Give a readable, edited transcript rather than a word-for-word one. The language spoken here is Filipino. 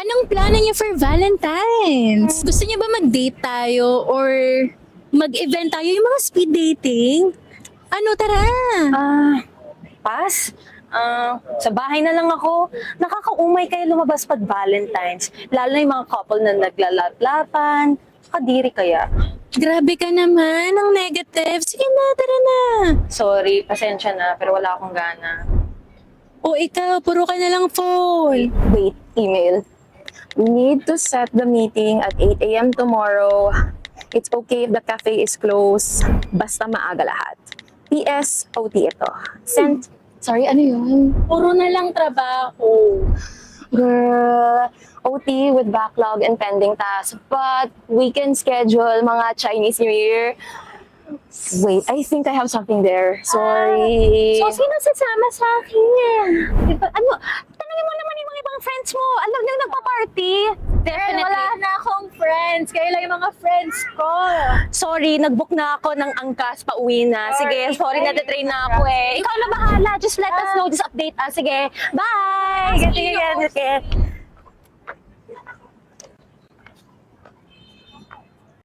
Anong plano niyo for Valentine's? Gusto niyo ba mag-date tayo or mag-event tayo, yung mga speed dating? Ano, tara! Pass? Sa bahay na lang ako. Nakakaumay kayo lumabas pag Valentine's. Lalo na yung mga couple na naglalaplapan. Kadiri kaya. Grabe ka naman, ang negative. Sige na, tara na. Sorry, pasensya na, pero wala akong gana. O ikaw, puro ka na lang phone. Wait, email. We need to set the meeting at 8 a.m. tomorrow. It's okay if the cafe is closed. Basta maaga lahat. PS, OT ito. Sent. Sorry, ano yun? Puro na lang trabaho. Girl, OT with backlog and pending tasks. But we can schedule mga Chinese New Year. Wait, I think I have something there. Sorry. So, sino sasama sa akin? Ano? Tanungin mo naman yung mga ibang friends mo. Alam nila nagpa-party. Definitely. Wala na akong friends. Kayo lang yung mga friends ko. Sorry, nag-book na ako ng angkas, pauwi na. Sige, sorry na train na ako eh. Ikaw na bahala. Just let us know. Just update us. Sige, bye! See you. Sige.